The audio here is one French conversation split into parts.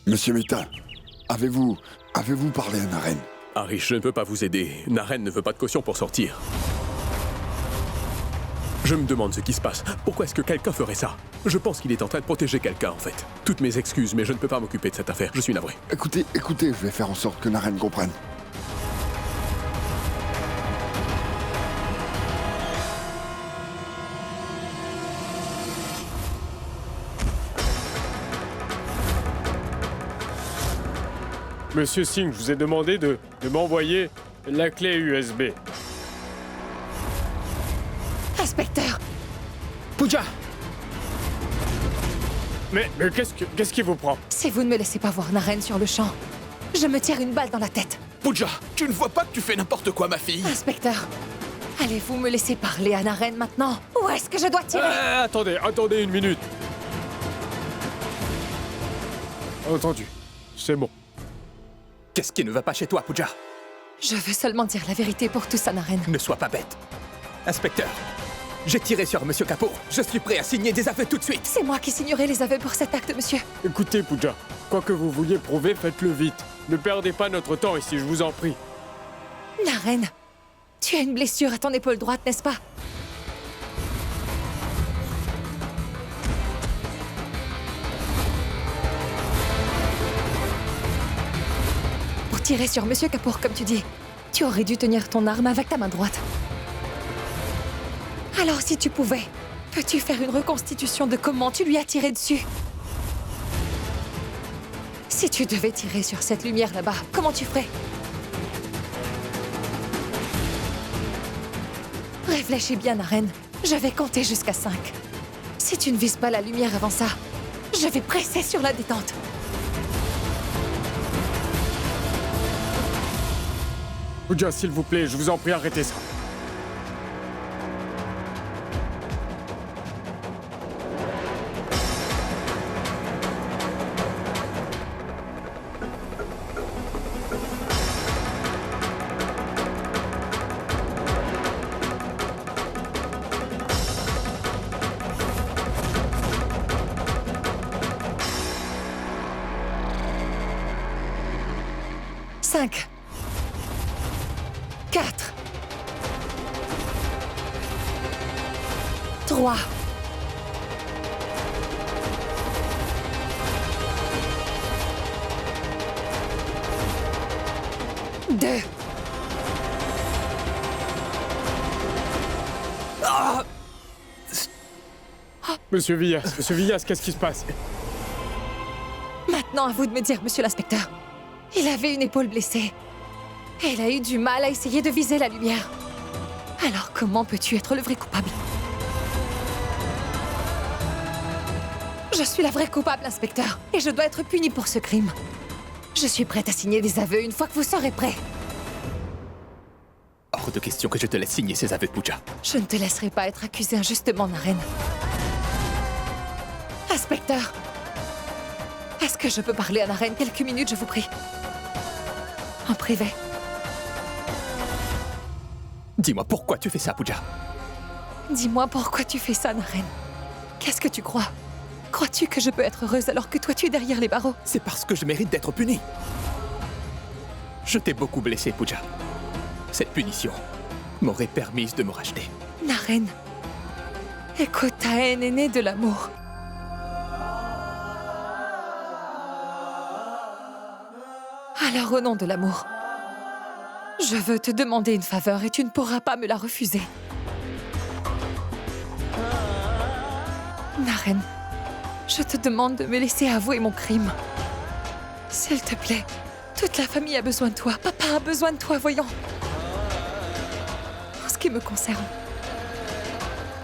Monsieur Meta, avez-vous parlé à Naren? Harry, je ne peux pas vous aider. Naren ne veut pas de caution pour sortir. Je me demande ce qui se passe. Pourquoi est-ce que quelqu'un ferait ça? Je pense qu'il est en train de protéger quelqu'un, en fait. Toutes mes excuses, mais je ne peux pas m'occuper de cette affaire. Je suis navré. Écoutez, je vais faire en sorte que Naren comprenne. Monsieur Singh, je vous ai demandé de m'envoyer la clé USB. Inspecteur! Pooja! Mais qu'est-ce qui vous prend? Si vous ne me laissez pas voir Naren sur le champ, je me tire une balle dans la tête. Pooja, tu ne vois pas que tu fais n'importe quoi, ma fille? Inspecteur, allez-vous me laisser parler à Naren maintenant? Où est-ce que je dois tirer? Attendez une minute. Entendu. C'est bon. Qu'est-ce qui ne va pas chez toi, Pooja? Je veux seulement dire la vérité pour tous à Naren. Ne sois pas bête. Inspecteur, j'ai tiré sur Monsieur Kapoor. Je suis prêt à signer des aveux tout de suite. C'est moi qui signerai les aveux pour cet acte, monsieur. Écoutez, Pooja, quoi que vous vouliez prouver, faites-le vite. Ne perdez pas notre temps ici, je vous en prie. Naren, tu as une blessure à ton épaule droite, n'est-ce pas? Pour tirer sur Monsieur Kapoor, comme tu dis, tu aurais dû tenir ton arme avec ta main droite. Alors si tu pouvais, peux-tu faire une reconstitution de comment tu lui as tiré dessus? Si tu devais tirer sur cette lumière là-bas, comment tu ferais? Réfléchis bien, Naren. Je vais compter jusqu'à 5. Si tu ne vises pas la lumière avant ça, je vais presser sur la détente. Pooja, s'il vous plaît, je vous en prie, arrêtez ça. Cinq. 4. 3. 2. Monsieur Villas, qu'est-ce qui se passe? Maintenant, à vous de me dire, monsieur l'inspecteur. Il avait une épaule blessée. Et il a eu du mal à essayer de viser la lumière. Alors comment peux-tu être le vrai coupable? Je suis la vraie coupable, inspecteur. Et je dois être punie pour ce crime. Je suis prête à signer des aveux une fois que vous serez prêt. Hors de question que je te laisse signer ces aveux, Pooja. Je ne te laisserai pas être accusé injustement, Naren. Inspecteur, est-ce que je peux parler à Naren quelques minutes, je vous prie? En privé. Dis-moi pourquoi tu fais ça, Pooja. Dis-moi pourquoi tu fais ça, Naren. Qu'est-ce que tu crois? Crois-tu que je peux être heureuse alors que toi tu es derrière les barreaux? C'est parce que je mérite d'être puni. Je t'ai beaucoup blessé, Pooja. Cette punition m'aurait permis de me racheter. Naren, écoute, ta haine est née de l'amour. Alors au nom de l'amour, je veux te demander une faveur et tu ne pourras pas me la refuser. Naren, je te demande de me laisser avouer mon crime. S'il te plaît, toute la famille a besoin de toi. Papa a besoin de toi, voyons. En ce qui me concerne,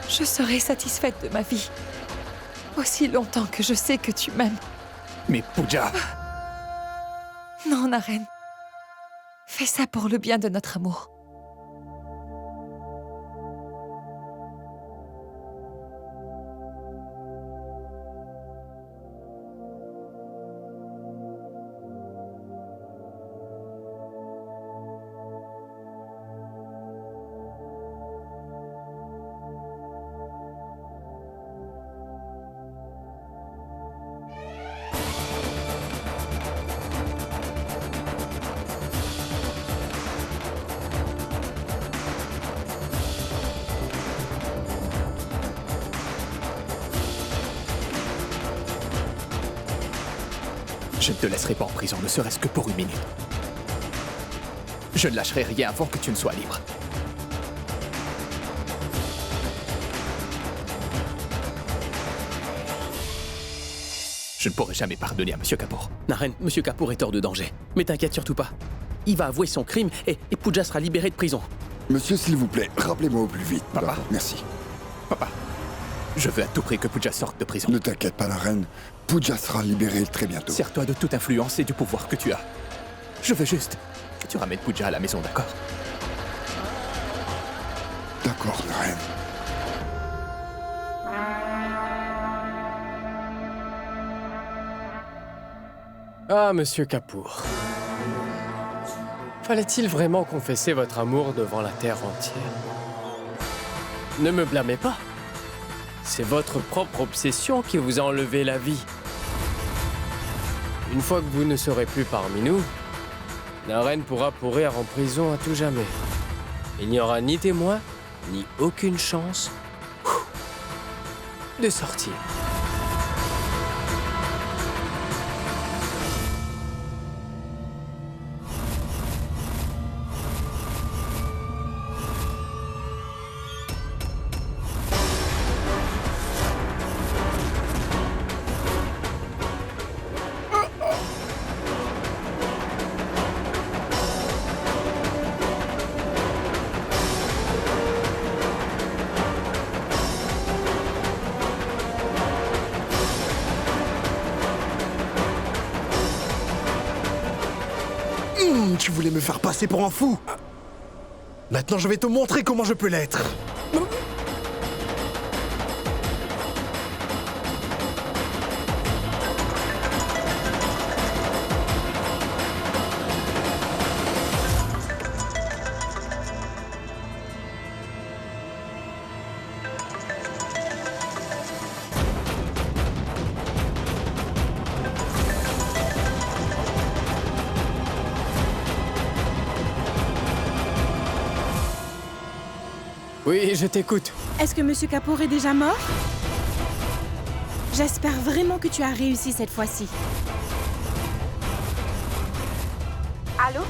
je serai satisfaite de ma vie. Aussi longtemps que je sais que tu m'aimes. Mais Pooja... Non, Naren. Fais ça pour le bien de notre amour. Je ne te laisserai pas en prison, ne serait-ce que pour une minute. Je ne lâcherai rien avant que tu ne sois libre. Je ne pourrai jamais pardonner à Monsieur Kapoor. Naren, Monsieur Kapoor est hors de danger. Mais t'inquiète surtout pas. Il va avouer son crime et Pooja sera libéré de prison. Monsieur, s'il vous plaît, rappelez-moi au plus vite. Papa. Merci. Papa, je veux à tout prix que Pooja sorte de prison. Ne t'inquiète pas, la reine. Pooja sera libérée très bientôt. Sers-toi de toute influence et du pouvoir que tu as. Je veux juste que tu ramènes Pooja à la maison, d'accord? D'accord, la reine. Ah, monsieur Kapoor. Fallait-il vraiment confesser votre amour devant la terre entière? Ne me blâmez pas. C'est votre propre obsession qui vous a enlevé la vie. Une fois que vous ne serez plus parmi nous, la reine pourra pourrir en prison à tout jamais. Il n'y aura ni témoin, ni aucune chance de sortir. Tu voulais me faire passer pour un fou. Maintenant, je vais te montrer comment je peux l'être. Oui, je t'écoute. Est-ce que Monsieur Kapoor est déjà mort? J'espère vraiment que tu as réussi cette fois-ci. Allô?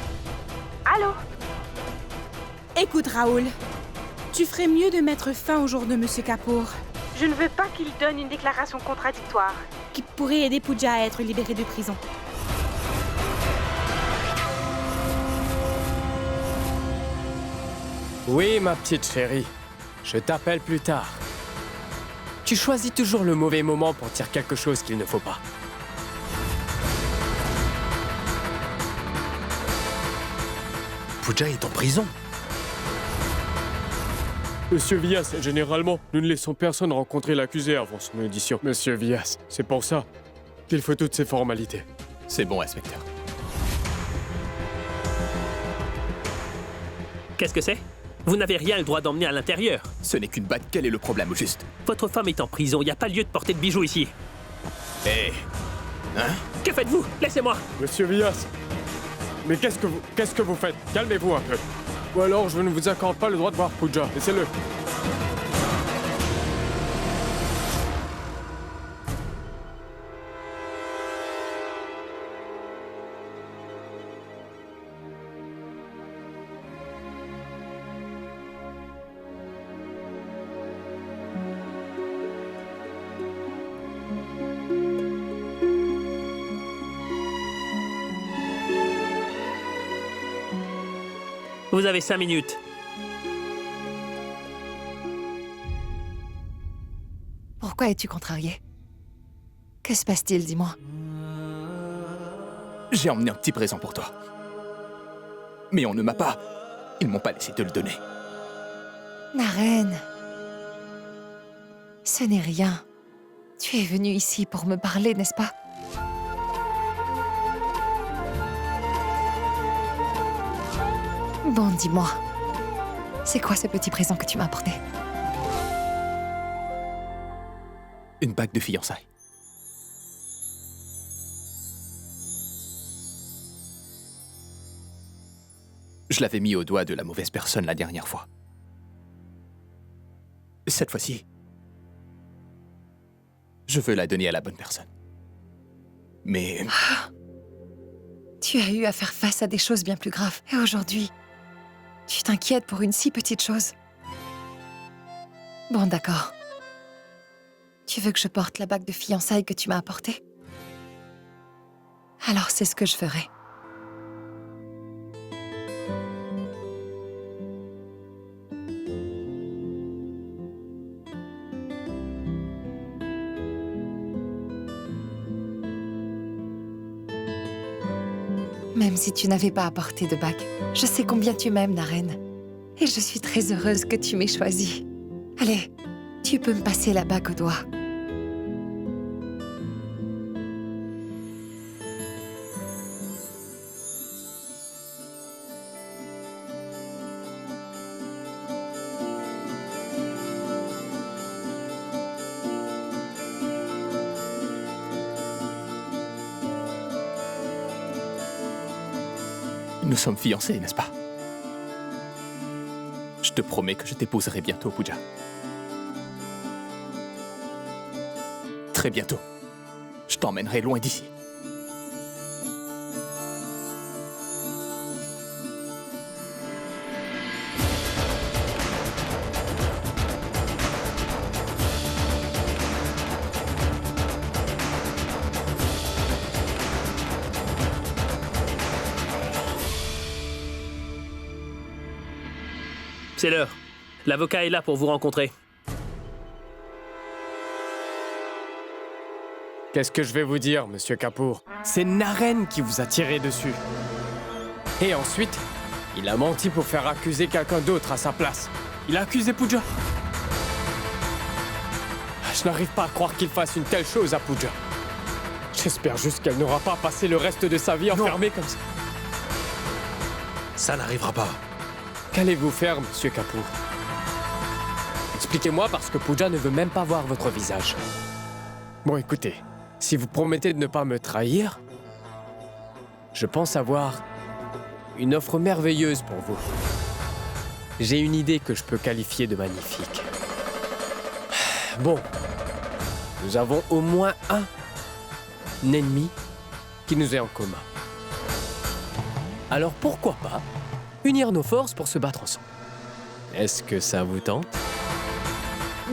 Allô? Écoute, Raoul. Tu ferais mieux de mettre fin au jour de Monsieur Kapoor. Je ne veux pas qu'il donne une déclaration contradictoire qui pourrait aider Pooja à être libérée de prison. Oui, ma petite chérie. Je t'appelle plus tard. Tu choisis toujours le mauvais moment pour dire quelque chose qu'il ne faut pas. Pooja est en prison. Monsieur Vyas, généralement, nous ne laissons personne rencontrer l'accusé avant son audition. Monsieur Vyas, c'est pour ça qu'il faut toutes ces formalités. C'est bon, inspecteur. Qu'est-ce que c'est? Vous n'avez rien le droit d'emmener à l'intérieur. Ce n'est qu'une bague, quel est le problème au juste? Votre femme est en prison, il n'y a pas lieu de porter de bijoux ici. Hé. Hein? Que faites-vous? Laissez-moi. Monsieur Vyas, mais qu'est-ce que vous faites? Calmez-vous un peu. Ou alors je ne vous accorde pas le droit de voir Pooja. Laissez-le. Vous avez 5 minutes. Pourquoi es-tu contrarié? Que se passe-t-il, dis-moi? J'ai emmené un petit présent pour toi. Mais on ne m'a pas... Ils m'ont pas laissé te le donner. Naren, ce n'est rien. Tu es venu ici pour me parler, n'est-ce pas? Bon, dis-moi, c'est quoi ce petit présent que tu m'as apporté? Une bague de fiançailles. Je l'avais mis au doigt de la mauvaise personne la dernière fois. Cette fois-ci, je veux la donner à la bonne personne. Mais Tu as eu à faire face à des choses bien plus graves. Et aujourd'hui, tu t'inquiètes pour une si petite chose. Bon, d'accord. Tu veux que je porte la bague de fiançailles que tu m'as apportée? Alors c'est ce que je ferai. Même si tu n'avais pas apporté de bague, je sais combien tu m'aimes, Naren. Et je suis très heureuse que tu m'aies choisie. Allez, tu peux me passer la bague au doigt. Nous sommes fiancés, n'est-ce pas? Je te promets que je t'épouserai bientôt, Pooja. Très bientôt. Je t'emmènerai loin d'ici. C'est l'heure. L'avocat est là pour vous rencontrer. Qu'est-ce que je vais vous dire, monsieur Kapoor? C'est Naren qui vous a tiré dessus. Et ensuite, il a menti pour faire accuser quelqu'un d'autre à sa place. Il a accusé Pooja. Je n'arrive pas à croire qu'il fasse une telle chose à Pooja. J'espère juste qu'elle n'aura pas passé le reste de sa vie enfermée comme ça. Ça n'arrivera pas. Qu'allez-vous faire, monsieur Kapoor? Expliquez-moi parce que Pooja ne veut même pas voir votre visage. Bon, écoutez, si vous promettez de ne pas me trahir, je pense avoir une offre merveilleuse pour vous. J'ai une idée que je peux qualifier de magnifique. Bon, nous avons au moins un ennemi qui nous est en commun. Alors pourquoi pas unir nos forces pour se battre ensemble? Est-ce que ça vous tente?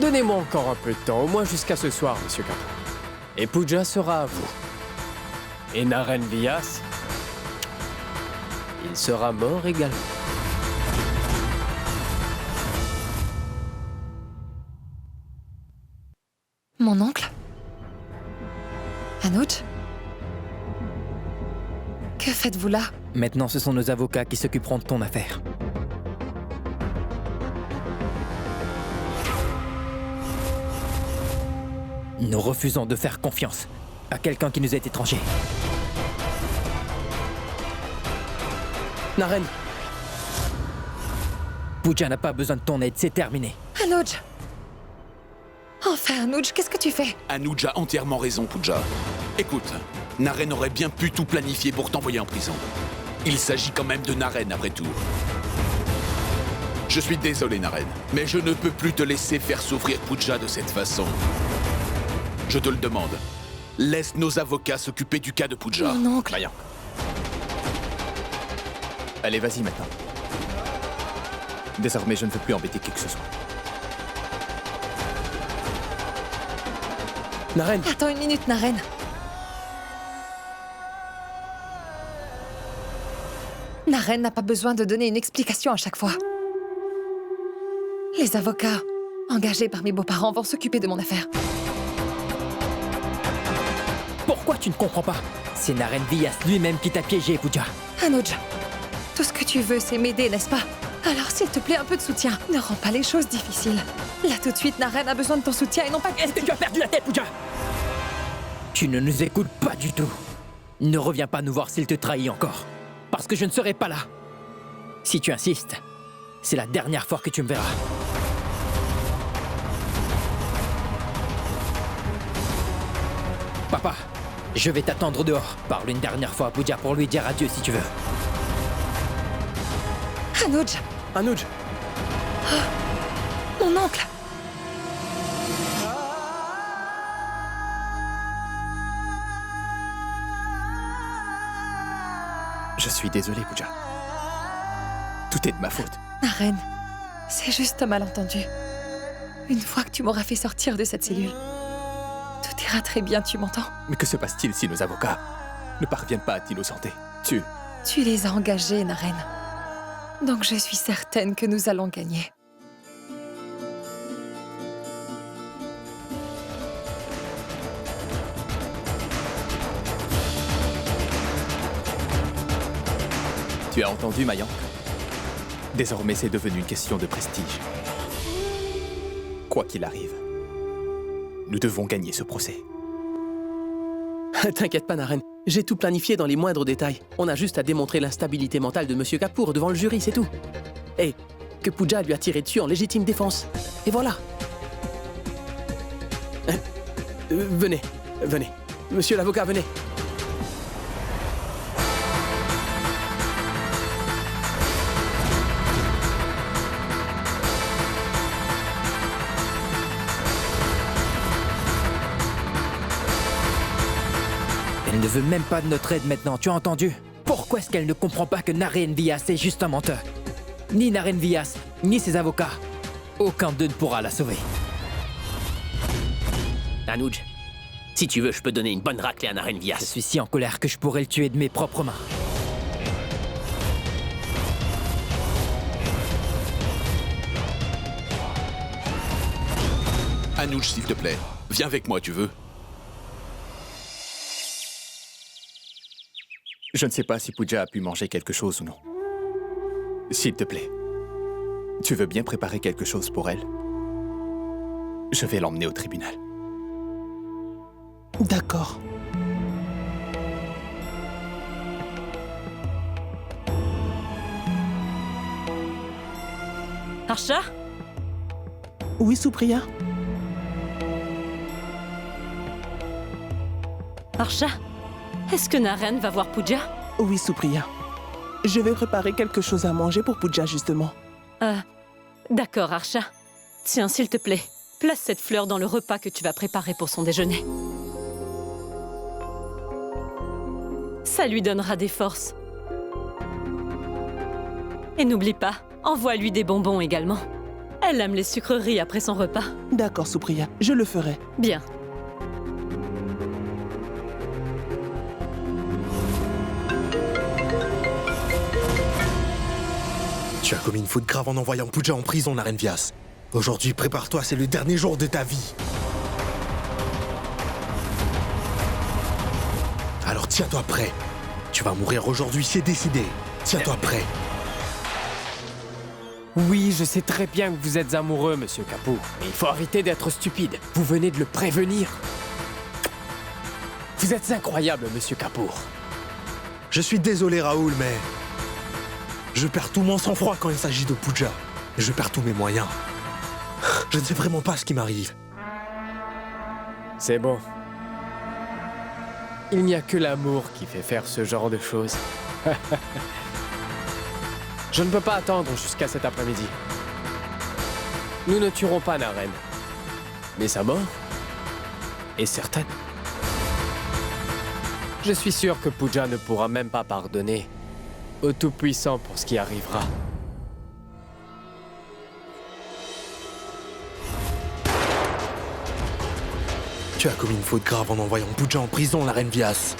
Donnez-moi encore un peu de temps, au moins jusqu'à ce soir, monsieur Kapoor. Et Pooja sera à vous. Et Naren Vyas, il sera mort également. Mon oncle? Anuj? Que faites-vous là? Maintenant, ce sont nos avocats qui s'occuperont de ton affaire. Nous refusons de faire confiance à quelqu'un qui nous est étranger. Naren, Pooja n'a pas besoin de ton aide, c'est terminé. Anuj! Enfin, Anuj, qu'est-ce que tu fais? Anuj a entièrement raison, Pooja. Écoute, Naren aurait bien pu tout planifier pour t'envoyer en prison. Il s'agit quand même de Naren, après tout. Je suis désolé, Naren, mais je ne peux plus te laisser faire souffrir Pooja de cette façon. Je te le demande. Laisse nos avocats s'occuper du cas de Pooja. Mon oncle. Rien. Allez, vas-y maintenant. Désormais, je ne veux plus embêter qui que ce soit. Naren, Attends une minute, Naren. Naren n'a pas besoin de donner une explication à chaque fois. Les avocats engagés par mes beaux-parents vont s'occuper de mon affaire. Pourquoi tu ne comprends pas? C'est Naren Vyas lui-même qui t'a piégé, Pooja. Anuj, tout ce que tu veux, c'est m'aider, n'est-ce pas? Alors, s'il te plaît, un peu de soutien. Ne rends pas les choses difficiles. Là, tout de suite, Naren a besoin de ton soutien et non pas... Est-ce que tu as perdu la tête, Pooja? Tu ne nous écoutes pas du tout. Ne reviens pas nous voir s'il te trahit encore. Parce que je ne serai pas là. Si tu insistes, c'est la dernière fois que tu me verras. Papa, je vais t'attendre dehors. Parle une dernière fois à Pooja pour lui dire adieu si tu veux. Anuj, Anuj, mon oncle. suis désolé, Pooja. Tout est de ma faute. Naren, c'est juste un malentendu. Une fois que tu m'auras fait sortir de cette cellule, tout ira très bien, tu m'entends? Mais que se passe-t-il si nos avocats ne parviennent pas à t'innocenter? Tu les as engagés, Naren. Donc je suis certaine que nous allons gagner. Tu as entendu, Mayank? Désormais, c'est devenu une question de prestige. Quoi qu'il arrive, nous devons gagner ce procès. T'inquiète pas, Naren. J'ai tout planifié dans les moindres détails. On a juste à démontrer l'instabilité mentale de Monsieur Kapoor devant le jury, c'est tout. Et que Pooja lui a tiré dessus en légitime défense. Et voilà. Venez. Monsieur l'avocat, venez. Elle ne veut même pas de notre aide maintenant, tu as entendu? Pourquoi est-ce qu'elle ne comprend pas que Naren Vyas est juste un menteur? Ni Naren Vyas, ni ses avocats. Aucun d'eux ne pourra la sauver. Anuj, si tu veux, je peux donner une bonne raclée à Naren Vyas. Je suis si en colère que je pourrais le tuer de mes propres mains. Anuj, s'il te plaît, viens avec moi, tu veux? Je ne sais pas si Pooja a pu manger quelque chose ou non. S'il te plaît, tu veux bien préparer quelque chose pour elle? Je vais l'emmener au tribunal. D'accord. Harsha? Oui, Supriya? Harsha? Est-ce que Naren va voir Pooja? Oui, Supriya. Je vais préparer quelque chose à manger pour Pooja, justement. D'accord, Harsha. Tiens, s'il te plaît, place cette fleur dans le repas que tu vas préparer pour son déjeuner. Ça lui donnera des forces. Et n'oublie pas, envoie-lui des bonbons également. Elle aime les sucreries après son repas. D'accord, Supriya, je le ferai. Bien. Tu as commis une faute grave en envoyant Pooja en prison, Naren Vyas. Aujourd'hui, prépare-toi, c'est le dernier jour de ta vie. Alors tiens-toi prêt. Tu vas mourir aujourd'hui, c'est décidé. Tiens-toi prêt. Oui, je sais très bien que vous êtes amoureux, Monsieur Kapoor. Mais il faut arrêter d'être stupide. Vous venez de le prévenir. Vous êtes incroyable, Monsieur Kapoor. Je suis désolé, Raoul, mais... je perds tout mon sang-froid quand il s'agit de Pooja. Je perds tous mes moyens. Je ne sais vraiment pas ce qui m'arrive. C'est bon. Il n'y a que l'amour qui fait faire ce genre de choses. Je ne peux pas attendre jusqu'à cet après-midi. Nous ne tuerons pas Naren. Mais sa mort est certaine. Je suis sûr que Pooja ne pourra même pas pardonner au Tout-Puissant pour ce qui arrivera. Tu as commis une faute grave en envoyant Pooja en prison, Naren Vyas.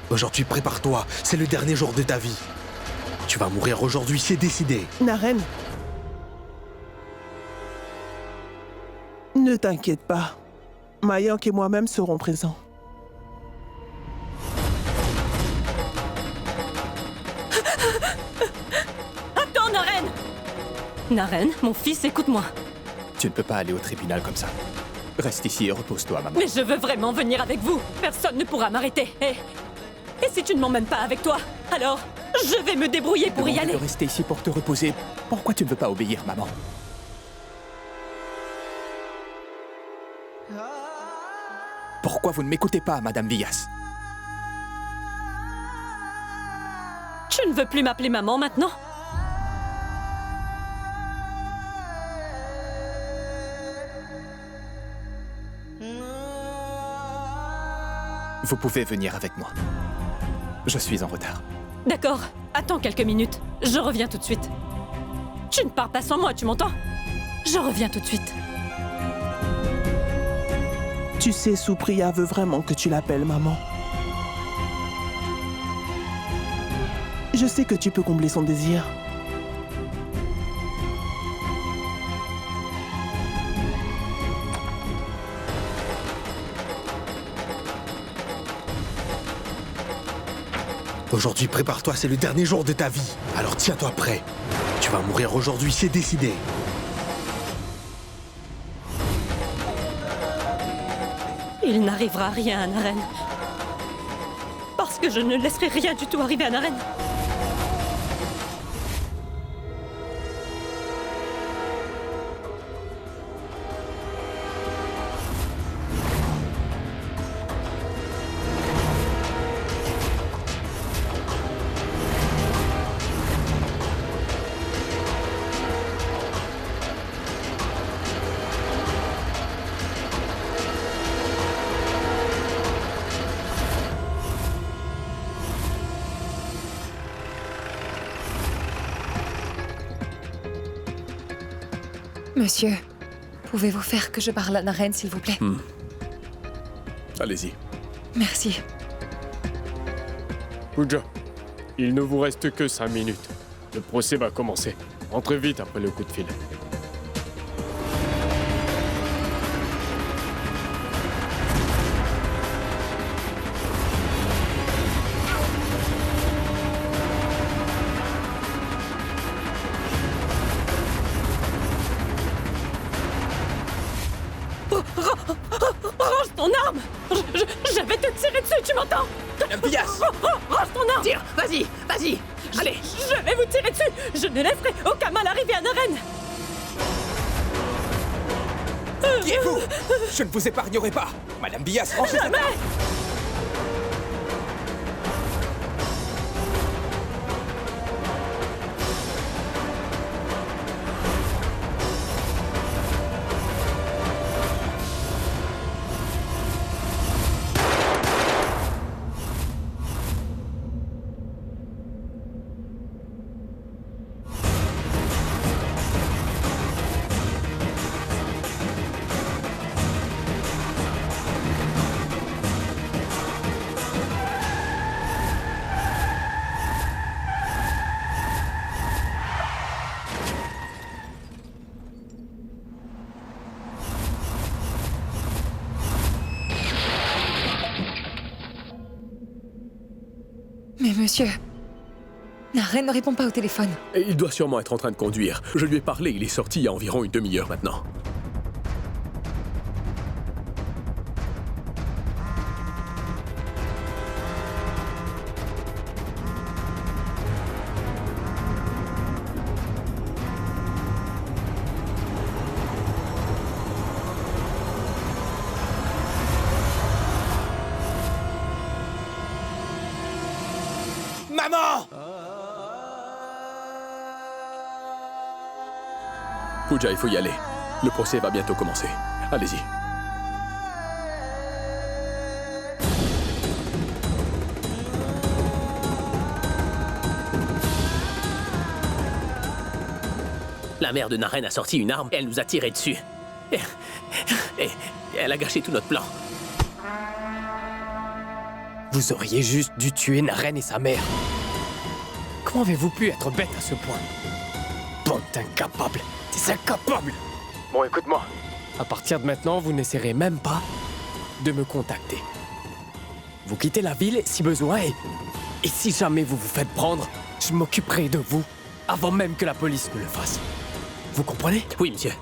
Aujourd'hui, prépare-toi, c'est le dernier jour de ta vie. Tu vas mourir aujourd'hui, c'est décidé. Naren. Ne t'inquiète pas. Mayank et moi-même serons présents. Attends, Naren! Naren, mon fils, écoute-moi. Tu ne peux pas aller au tribunal comme ça. Reste ici et repose-toi, maman. Mais je veux vraiment venir avec vous. Personne ne pourra m'arrêter. Et si tu ne m'emmènes pas avec toi, alors je vais me débrouiller pour y aller. De rester ici pour te reposer. Pourquoi tu ne veux pas obéir, maman? Pourquoi vous ne m'écoutez pas, Madame Vyas? Tu ne veux plus m'appeler maman maintenant? Vous pouvez venir avec moi. Je suis en retard. D'accord. attends quelques minutes. Je reviens tout de suite. Tu ne pars pas sans moi, tu m'entends? Je reviens tout de suite. Tu sais, Supriya veut vraiment que tu l'appelles maman. Je sais que tu peux combler son désir. Aujourd'hui, prépare-toi, c'est le dernier jour de ta vie. Alors tiens-toi prêt. Tu vas mourir aujourd'hui, c'est décidé. Il n'arrivera rien à Naren. Parce que je ne laisserai rien du tout arriver à Naren. Monsieur, pouvez-vous faire que je parle à Naren, s'il vous plaît? Allez-y. Merci. Pooja, il ne vous reste que 5 minutes. Le procès va commencer. Entrez vite après le coup de fil. Range ton arme! Je vais te tirer dessus, tu m'entends? Bias! Range ton arme! Tire! Vas-y! Vas-y! Allez! Je vais vous tirer dessus! Je ne laisserai aucun mal arriver à Naren! Qui êtes-vous? Je ne vous épargnerai pas! Madame Bias, ranchez cette arme! Mais monsieur, Naren ne répond pas au téléphone. Et il doit sûrement être en train de conduire. Je lui ai parlé, il est sorti il y a environ une demi-heure maintenant. Maman! Pooja, il faut y aller. Le procès va bientôt commencer. Allez-y. La mère de Naren a sorti une arme et elle nous a tiré dessus. Et elle a gâché tout notre plan. Vous auriez juste dû tuer Naren et sa mère. Comment avez-vous pu être bête à ce point? Bande d'incapables. Des incapables. Bon, écoute-moi. À partir de maintenant, vous n'essaierez même pas de me contacter. Vous quittez la ville si besoin et si jamais vous vous faites prendre, je m'occuperai de vous avant même que la police ne le fasse. Vous comprenez? Oui, monsieur.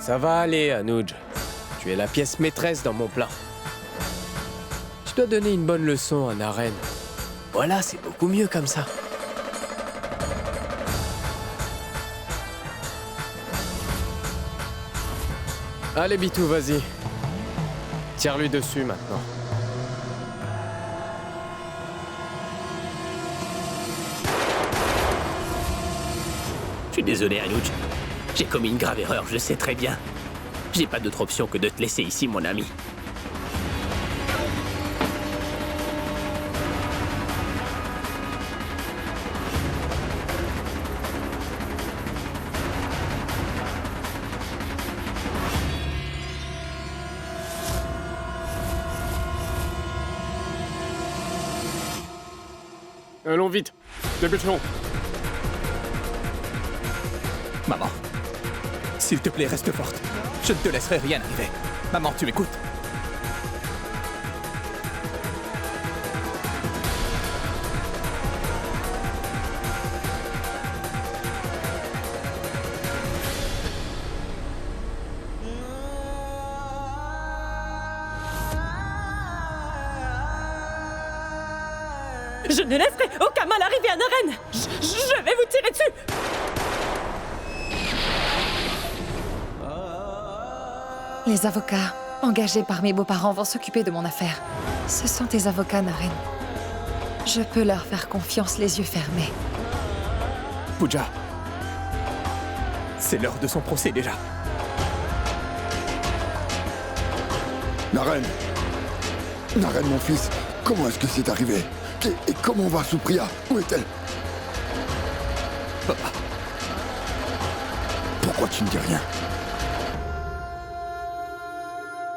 Ça va aller, Anuj. Tu es la pièce maîtresse dans mon plan. Tu dois donner une bonne leçon à Naren. Voilà, c'est beaucoup mieux comme ça. Allez, Bitou, vas-y. Tire-lui dessus maintenant. suis désolé, Anuj. J'ai commis une grave erreur, je le sais très bien. J'ai pas d'autre option que de te laisser ici, mon ami. Allons vite, dépêchons. Maman, s'il te plaît, reste forte. Je ne te laisserai rien arriver. Maman, tu m'écoutes? Je ne laisserai aucun mal arriver à Naren. Je vais vous tirer dessus. Les avocats engagés par mes beaux-parents vont s'occuper de mon affaire. Ce sont tes avocats, Naren. Je peux leur faire confiance les yeux fermés. Pooja, c'est l'heure de son procès déjà. Naren, mon fils, comment est-ce que c'est arrivé? Et comment va Supriya? Où est-elle? Papa. Pourquoi tu ne dis rien?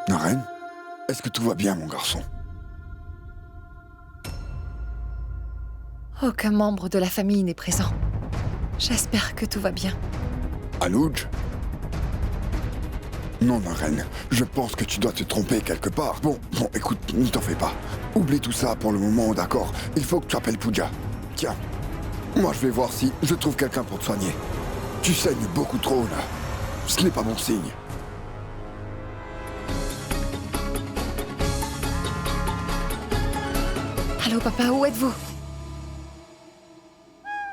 Naren, est-ce que tout va bien, mon garçon? Aucun membre de la famille n'est présent. J'espère que tout va bien. Anuj? Non, Naren, je pense que tu dois te tromper quelque part. Bon, écoute, ne t'en fais pas. Oublie tout ça pour le moment, d'accord? Il faut que tu appelles Pooja. Tiens, moi je vais voir si je trouve quelqu'un pour te soigner. Tu saignes beaucoup trop, là. Ce n'est pas bon signe. Allô, papa, où êtes-vous?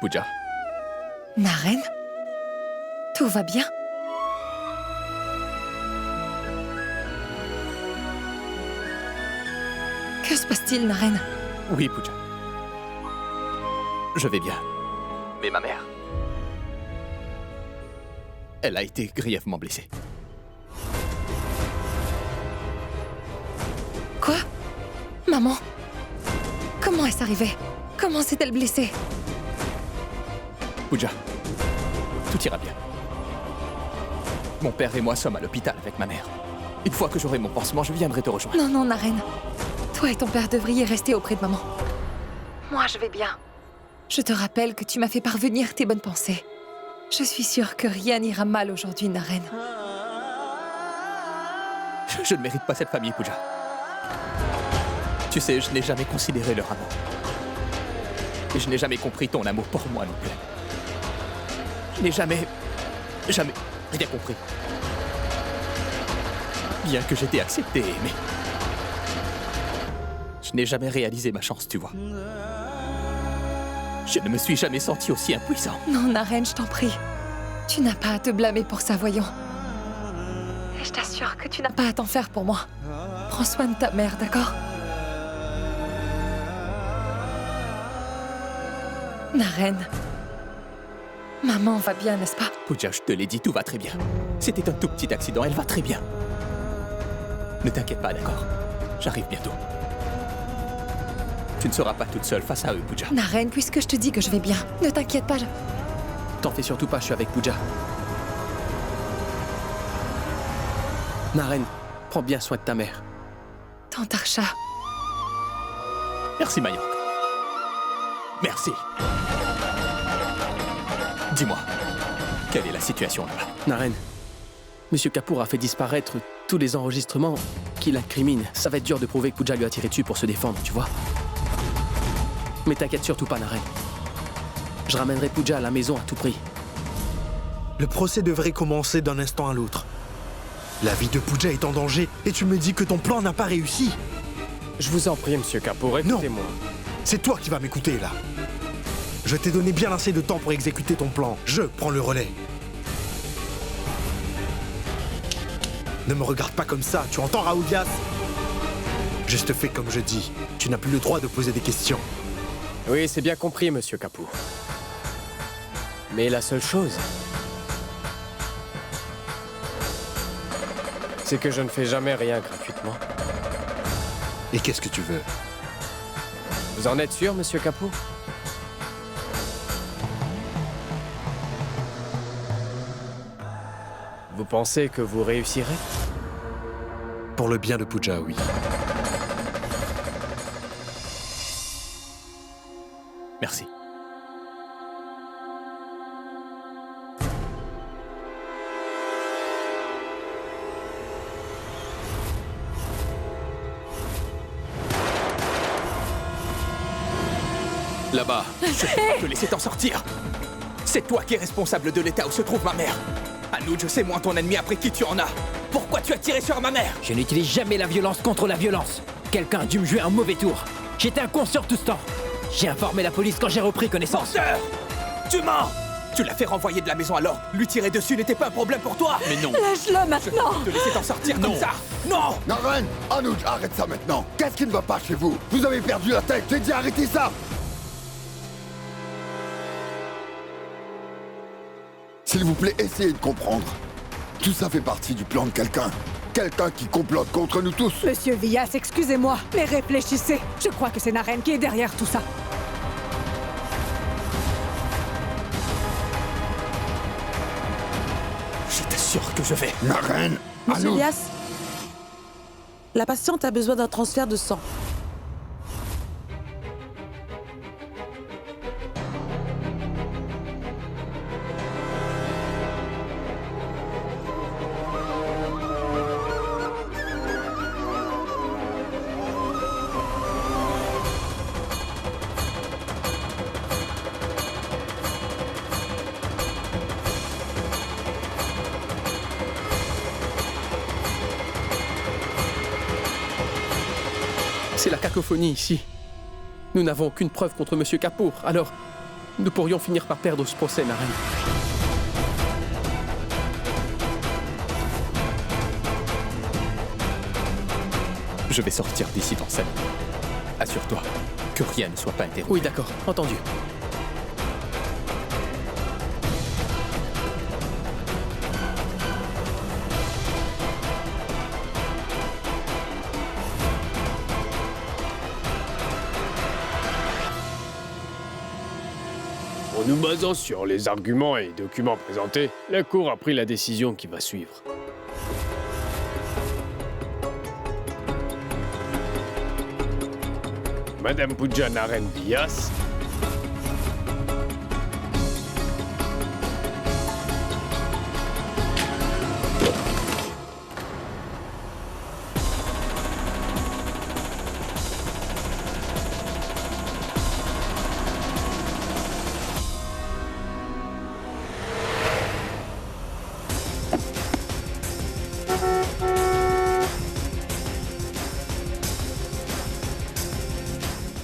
Pooja. Naren? Tout va bien? Que se passe-t-il, Naren? Oui, Pooja. Je vais bien. Mais ma mère... Elle a été grièvement blessée. Quoi? Maman? Comment est-ce arrivé? Comment s'est-elle blessée? Pooja, tout ira bien. Mon père et moi sommes à l'hôpital avec ma mère. Une fois que j'aurai mon pansement, je viendrai te rejoindre. Non, Naren. Toi et ton père devriez rester auprès de maman. Moi, je vais bien. Je te rappelle que tu m'as fait parvenir tes bonnes pensées. Je suis sûre que rien n'ira mal aujourd'hui, Naren. Je ne mérite pas cette famille, Pooja. Tu sais, je n'ai jamais considéré leur amour. Et je n'ai jamais compris ton amour pour moi non plus. Je n'ai jamais rien compris. Bien que j'étais accepté et aimé. Je n'ai jamais réalisé ma chance, tu vois. Je ne me suis jamais senti aussi impuissant. Non, Naren, je t'en prie. Tu n'as pas à te blâmer pour ça, voyons. Et je t'assure que tu n'as pas à t'en faire pour moi. Prends soin de ta mère, d'accord? Naren. Maman va bien, n'est-ce pas? Pooja, je te l'ai dit, tout va très bien. C'était un tout petit accident, elle va très bien. Ne t'inquiète pas, d'accord? J'arrive bientôt. Tu ne seras pas toute seule face à eux, Pooja. Naren, puisque je te dis que je vais bien, ne t'inquiète pas, T'en fais surtout pas, je suis avec Pooja. Naren, prends bien soin de ta mère. Tante Arsha. Merci, Mayank. Merci. Dis-moi, quelle est la situation là-bas? Naren, Monsieur Kapoor a fait disparaître tous les enregistrements qui l'incriminent. Ça va être dur de prouver que Pooja lui a tiré dessus pour se défendre, tu vois. Mais t'inquiète surtout pas, Naren. Je ramènerai Pooja à la maison à tout prix. Le procès devrait commencer d'un instant à l'autre. La vie de Pooja est en danger et tu me dis que ton plan n'a pas réussi. Je vous en prie, Monsieur Kapoor, écoutez-moi. C'est toi qui vas m'écouter, là. Je t'ai donné bien assez de temps pour exécuter ton plan. Je prends le relais. Ne me regarde pas comme ça, tu entends, Raoulias? Juste fais comme je dis. Tu n'as plus le droit de poser des questions. Oui, c'est bien compris, Monsieur Kapoor. Mais la seule chose, C'est que je ne fais jamais rien gratuitement. Et qu'est-ce que tu veux? Vous en êtes sûr, monsieur Kapoor? Vous pensez que vous réussirez? Pour le bien de Pooja, oui. Merci. Là-bas. Je ne peux pas te laisser t'en sortir. C'est toi qui es responsable de l'état où se trouve ma mère. Anoud, je sais moins ton ennemi après qui tu en as. Pourquoi tu as tiré sur ma mère? Je n'utilise jamais la violence contre la violence. Quelqu'un a dû me jouer un mauvais tour. J'étais inconscient tout ce temps. J'ai informé la police quand j'ai repris connaissance. Menteur! Tu mens! Tu l'as fait renvoyer de la maison alors. Lui tirer dessus n'était pas un problème pour toi. Mais non. Lâche-le maintenant! Je peux te laisser t'en sortir comme ça. Non! Naren, Anoud, arrête ça maintenant. Qu'est-ce qui ne va pas chez vous? Vous avez perdu la tête. J'ai dit arrêtez ça. S'il vous plaît, essayez de comprendre. Tout ça fait partie du plan de quelqu'un. Quelqu'un qui complote contre nous tous. Monsieur Vyas, excusez-moi, mais réfléchissez. Je crois que c'est Naren qui est derrière tout ça. Je t'assure que je vais. Naren, Monsieur Anoud. Vyas, la patiente a besoin d'un transfert de sang. C'est la cacophonie ici. Nous n'avons aucune preuve contre Monsieur Kapoor, alors nous pourrions finir par perdre ce procès, Naren. Je vais sortir d'ici dans 5 minutes. Assure-toi que rien ne soit pas interrompu. Oui, d'accord, entendu. En nous basant sur les arguments et documents présentés, la Cour a pris la décision qui va suivre. Madame Pooja Naren Vyas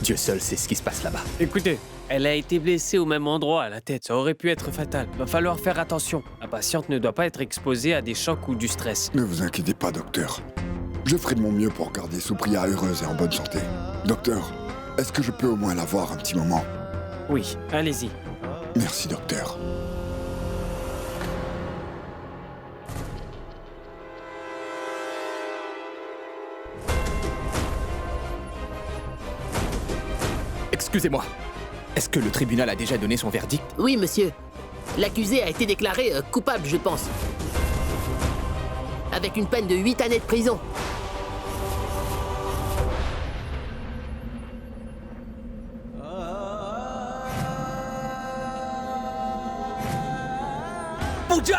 Dieu seul sait ce qui se passe là-bas. Écoutez, elle a été blessée au même endroit, à la tête. Ça aurait pu être fatal. Va falloir faire attention. La patiente ne doit pas être exposée à des chocs ou du stress. Ne vous inquiétez pas, docteur. Je ferai de mon mieux pour garder Supriya heureuse et en bonne santé. Docteur, est-ce que je peux au moins la voir un petit moment? Oui, allez-y. Merci, docteur. Excusez-moi. Est-ce que le tribunal a déjà donné son verdict? Oui, monsieur. L'accusé a été déclaré coupable, je pense. Avec une peine de 8 années de prison. Pooja!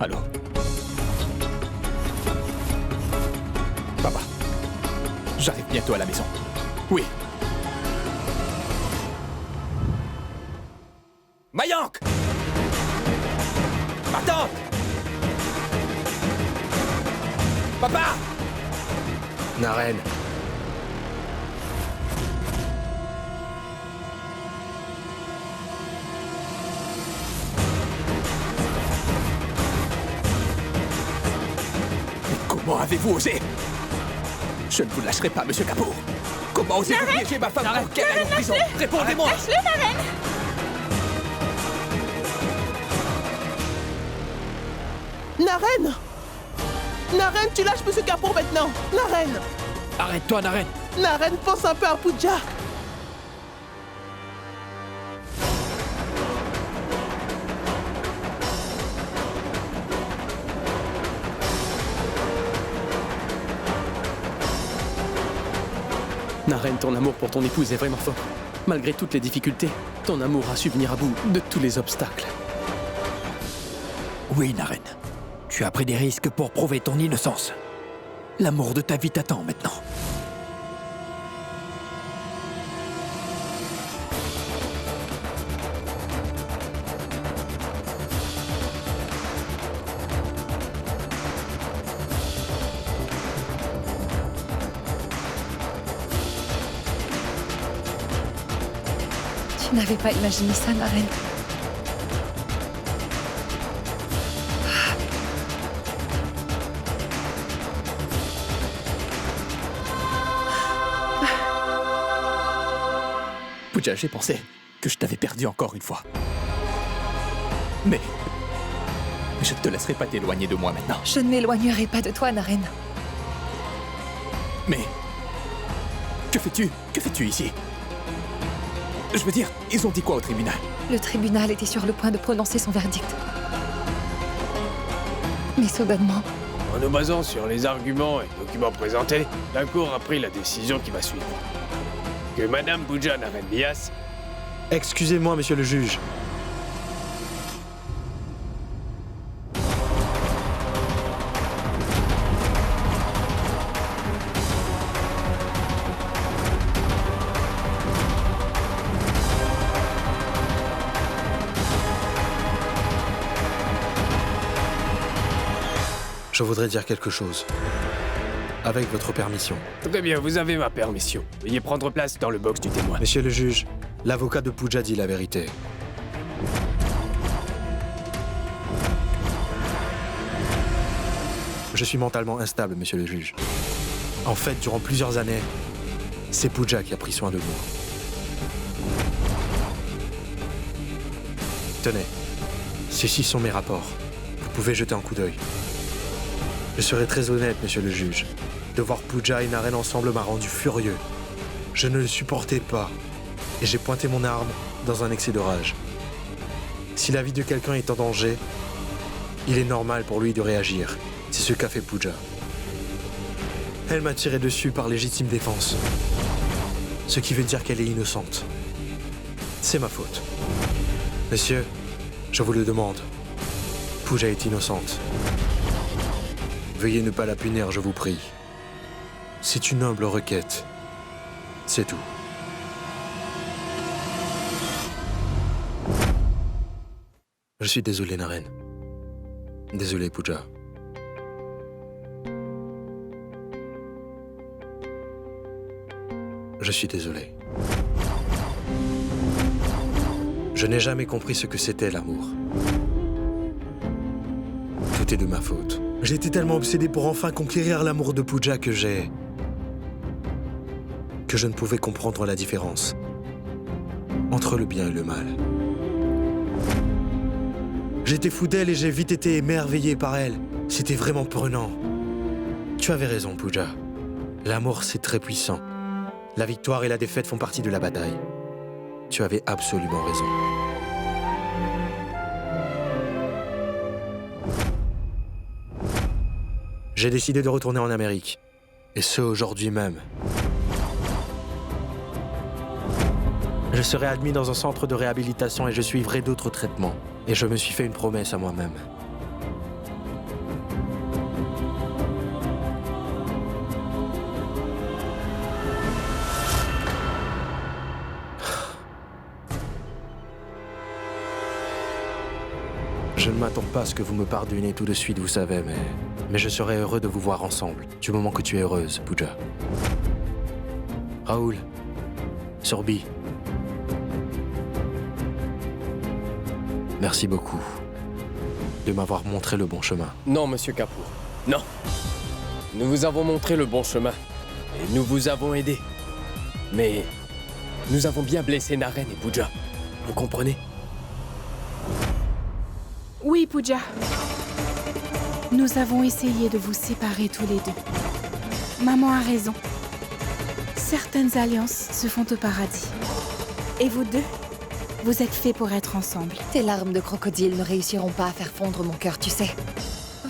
Allô? Papa, j'arrive bientôt à la maison. Oui. Mayank! Ma tante! Papa! avez-vous osé? Je ne vous lâcherai pas, monsieur Kapoor. Comment osez-vous piéger ma femme pour qu'elle aille en prison? Répondez-moi. Lâche-le, Naren. Naren! Naren, tu lâches Monsieur Kapoor maintenant! Naren! Arrête-toi, Naren! Naren, pense un peu à Pooja! Naren, ton amour pour ton épouse est vraiment fort. Malgré toutes les difficultés, ton amour a su venir à bout de tous les obstacles. Oui, Naren. Tu as pris des risques pour prouver ton innocence. L'amour de ta vie t'attend maintenant. Tu n'avais pas imaginé ça, Naren. Pooja, j'ai pensé que je t'avais perdu encore une fois. Mais je ne te laisserai pas t'éloigner de moi maintenant. Je ne m'éloignerai pas de toi, Naren. Mais que fais-tu? Que fais-tu ici? Je veux dire, ils ont dit quoi au tribunal? Le tribunal était sur le point de prononcer son verdict. Mais soudainement, En nous basant sur les arguments et documents présentés, la Cour a pris la décision qui va suivre. Que Madame Pooja Naren Vyas... Excusez-moi, monsieur le juge. Je voudrais dire quelque chose. Avec votre permission. Très bien, vous avez ma permission. Veuillez prendre place dans le box du témoin. Monsieur le juge, l'avocat de Pooja dit la vérité. Je suis mentalement instable, monsieur le juge. En fait, durant plusieurs années, c'est Pooja qui a pris soin de moi. Tenez, ceux-ci sont mes rapports. Vous pouvez jeter un coup d'œil. Je serai très honnête, monsieur le juge. De voir Pooja et Naren ensemble m'a rendu furieux. Je ne le supportais pas. Et j'ai pointé mon arme dans un excès de rage. Si la vie de quelqu'un est en danger, il est normal pour lui de réagir. C'est ce qu'a fait Pooja. Elle m'a tiré dessus par légitime défense. Ce qui veut dire qu'elle est innocente. C'est ma faute. Monsieur, je vous le demande. Pooja est innocente. Veuillez ne pas la punir, je vous prie. C'est une humble requête. C'est tout. Je suis désolé, Naren. Désolé, Pooja. Je suis désolé. Je n'ai jamais compris ce que c'était l'amour. Tout est de ma faute. J'ai été tellement obsédé pour enfin conquérir l'amour de Pooja que je ne pouvais comprendre la différence entre le bien et le mal. J'étais fou d'elle et j'ai vite été émerveillé par elle. C'était vraiment prenant. Tu avais raison, Pooja. L'amour, c'est très puissant. La victoire et la défaite font partie de la bataille. Tu avais absolument raison. J'ai décidé de retourner en Amérique. Et ce, aujourd'hui même. Je serai admis dans un centre de réhabilitation et je suivrai d'autres traitements. Et je me suis fait une promesse à moi-même. Je ne m'attends pas à ce que vous me pardonnez tout de suite, vous savez, mais je serai heureux de vous voir ensemble, du moment que tu es heureuse, Pooja. Raoul, Surbi, merci beaucoup de m'avoir montré le bon chemin. Non, monsieur Kapoor. Non. Nous vous avons montré le bon chemin. Et nous vous avons aidé. Mais nous avons bien blessé Naren et Pooja. Vous comprenez? Oui, Pooja. Nous avons essayé de vous séparer tous les deux. Maman a raison. Certaines alliances se font au paradis. Et vous deux, vous êtes faits pour être ensemble. Tes larmes de crocodile ne réussiront pas à faire fondre mon cœur, tu sais.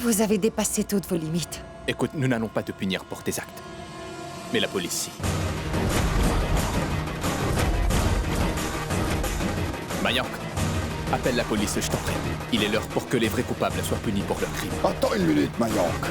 Vous avez dépassé toutes vos limites. Écoute, nous n'allons pas te punir pour tes actes. Mais la police, si. Mayank, appelle la police, je t'en prie. Il est l'heure pour que les vrais coupables soient punis pour leurs crimes. Attends une minute, Mayank.